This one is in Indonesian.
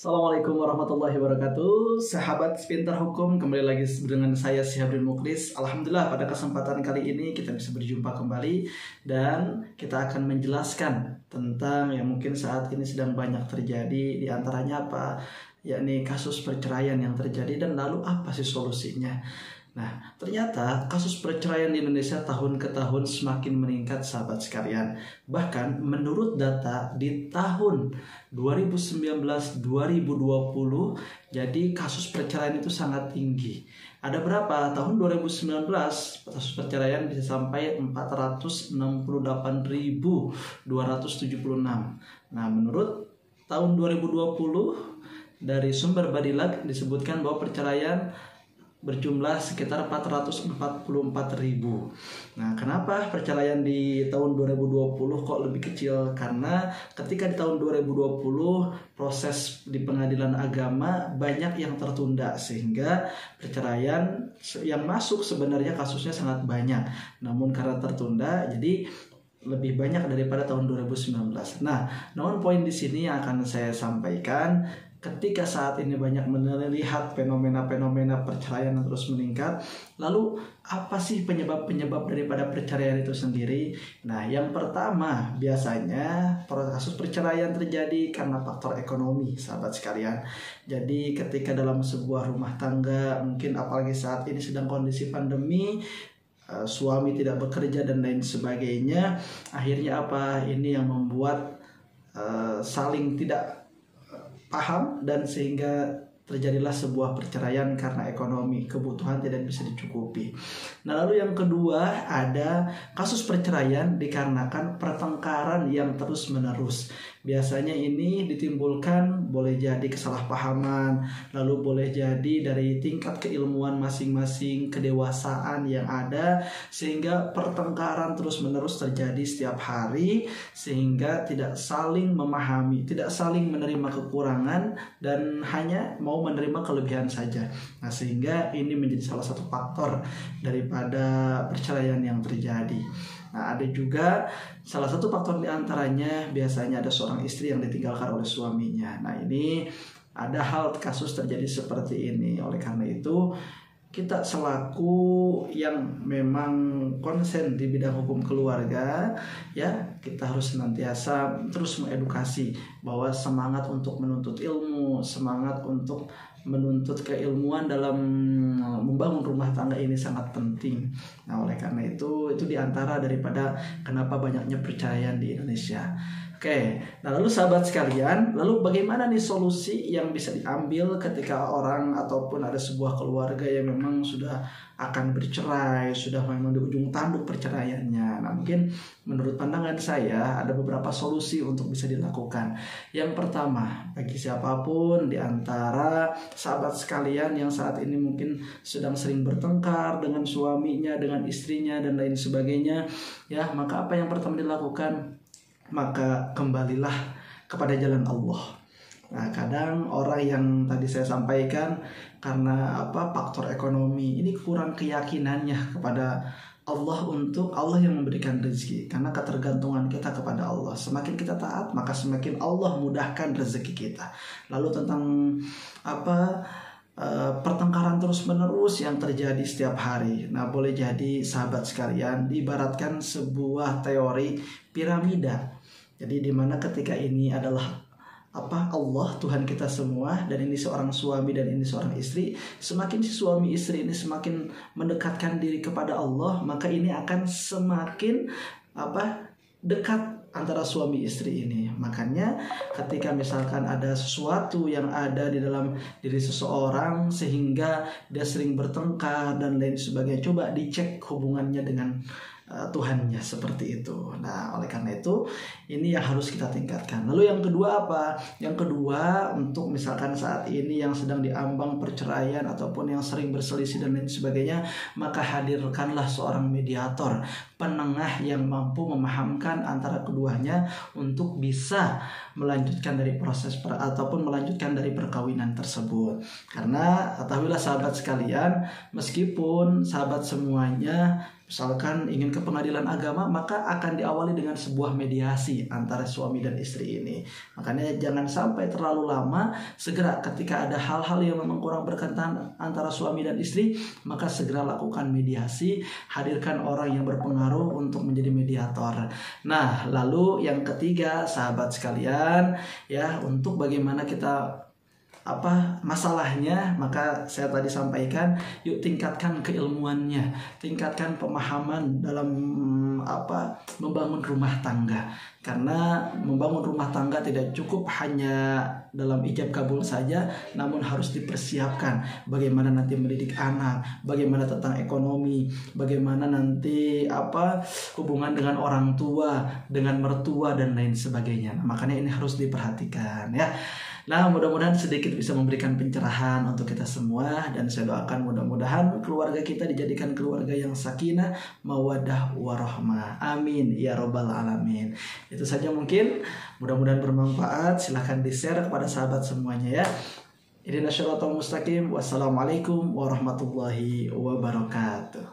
Assalamualaikum warahmatullahi wabarakatuh. Sahabat Pintar Hukum, kembali lagi dengan saya Syihabdin Muklis. Alhamdulillah pada kesempatan kali ini kita bisa berjumpa kembali dan kita akan menjelaskan tentang yang mungkin saat ini sedang banyak terjadi, di antaranya apa? Yakni kasus perceraian yang terjadi dan lalu apa sih solusinya. Nah, ternyata kasus perceraian di Indonesia tahun ke tahun semakin meningkat, sahabat sekalian. Bahkan menurut data di tahun 2019-2020, jadi kasus perceraian itu sangat tinggi. Ada berapa? Tahun 2019 kasus perceraian bisa sampai 468.276. Nah, menurut tahun 2020 dari sumber Badilag disebutkan bahwa perceraian berjumlah sekitar 444.000. Nah, kenapa perceraian di tahun 2020 kok lebih kecil? Karena ketika di tahun 2020 proses di pengadilan agama banyak yang tertunda sehingga perceraian yang masuk sebenarnya kasusnya sangat banyak. Namun karena tertunda jadi lebih banyak daripada tahun 2019. Nah, namun poin di sini yang akan saya sampaikan, ketika saat ini banyak melihat fenomena-fenomena perceraian yang terus meningkat, lalu apa sih penyebab-penyebab daripada perceraian itu sendiri? Nah, yang pertama biasanya kasus perceraian terjadi karena faktor ekonomi, sahabat sekalian. Jadi ketika dalam sebuah rumah tangga, mungkin apalagi saat ini sedang kondisi pandemi, suami tidak bekerja dan lain sebagainya, akhirnya apa? Ini yang membuat saling tidak paham dan sehingga terjadilah sebuah perceraian karena ekonomi, kebutuhan tidak bisa dicukupi. Nah, lalu yang kedua ada kasus perceraian dikarenakan pertengkaran yang terus menerus. Biasanya ini ditimbulkan boleh jadi kesalahpahaman, lalu boleh jadi dari tingkat keilmuan masing-masing, kedewasaan yang ada, sehingga pertengkaran terus menerus terjadi setiap hari, sehingga tidak saling memahami, tidak saling menerima kekurangan dan hanya mau menerima kelebihan saja. Nah, sehingga ini menjadi salah satu faktor daripada perceraian yang terjadi. Nah, ada juga salah satu faktor diantaranya biasanya ada seorang istri yang ditinggalkan oleh suaminya. Nah, ini ada hal kasus terjadi seperti ini. Oleh karena itu kita selaku yang memang konsen di bidang hukum keluarga, ya, kita harus senantiasa terus mengedukasi bahwa semangat untuk menuntut ilmu, semangat untuk menuntut keilmuan dalam membangun rumah tangga ini sangat penting. Nah, oleh karena itu diantara daripada kenapa banyaknya perceraian di Indonesia. Oke, nah lalu sahabat sekalian, lalu bagaimana nih solusi yang bisa diambil ketika orang ataupun ada sebuah keluarga yang memang sudah akan bercerai, sudah memang di ujung tanduk perceraiannya. Nah, mungkin menurut pandangan saya ada beberapa solusi untuk bisa dilakukan. Yang pertama, bagi siapapun di antara sahabat sekalian yang saat ini mungkin sedang sering bertengkar dengan suaminya, dengan istrinya dan lain sebagainya, ya, maka apa yang pertama dilakukan? Maka kembalilah kepada jalan Allah. Nah, kadang orang yang tadi saya sampaikan karena faktor ekonomi, ini kurang keyakinannya kepada Allah, untuk Allah yang memberikan rezeki. Karena ketergantungan kita kepada Allah, semakin kita taat maka semakin Allah mudahkan rezeki kita. Lalu tentang pertengkaran terus menerus yang terjadi setiap hari. Nah, boleh jadi sahabat sekalian diibaratkan sebuah teori piramida. Jadi dimana ketika ini adalah Allah, Tuhan kita semua, dan ini seorang suami dan ini seorang istri. Semakin si suami istri ini semakin mendekatkan diri kepada Allah, maka ini akan semakin dekat antara suami istri ini. Makanya ketika misalkan ada sesuatu yang ada di dalam diri seseorang sehingga dia sering bertengkar dan lain sebagainya, coba dicek hubungannya dengan Tuhannya seperti itu. Nah, oleh karena itu ini yang harus kita tingkatkan. Lalu yang kedua apa? Yang kedua, untuk misalkan saat ini yang sedang diambang perceraian ataupun yang sering berselisih dan lain sebagainya, maka hadirkanlah seorang mediator, penengah yang mampu memahamkan antara keduanya untuk bisa melanjutkan dari proses ataupun melanjutkan dari perkawinan tersebut. Karena ketahuilah sahabat sekalian, meskipun sahabat semuanya misalkan ingin ke pengadilan agama, maka akan diawali dengan sebuah mediasi antara suami dan istri ini. Makanya jangan sampai terlalu lama, segera ketika ada hal-hal yang memang kurang berkenan antara suami dan istri, maka segera lakukan mediasi, hadirkan orang yang berpengaruh untuk menjadi mediator. Nah, lalu yang ketiga, sahabat sekalian, ya, untuk bagaimana kita masalahnya, maka saya tadi sampaikan, yuk tingkatkan keilmuannya, tingkatkan pemahaman dalam membangun rumah tangga. Karena membangun rumah tangga tidak cukup hanya dalam ijab kabul saja, namun harus dipersiapkan bagaimana nanti mendidik anak, bagaimana tentang ekonomi, bagaimana nanti hubungan dengan orang tua, dengan mertua dan lain sebagainya. Nah, makanya ini harus diperhatikan, ya. Nah, mudah-mudahan sedikit bisa memberikan pencerahan untuk kita semua, dan saya doakan mudah-mudahan keluarga kita dijadikan keluarga yang sakinah, mawaddah, warahmah. Amin ya robbal alamin. Itu saja mungkin, mudah-mudahan bermanfaat. Silahkan di-share kepada sahabat semuanya, ya. Ihdinas shiratal mustaqim. Wassalamualaikum warahmatullahi wabarakatuh.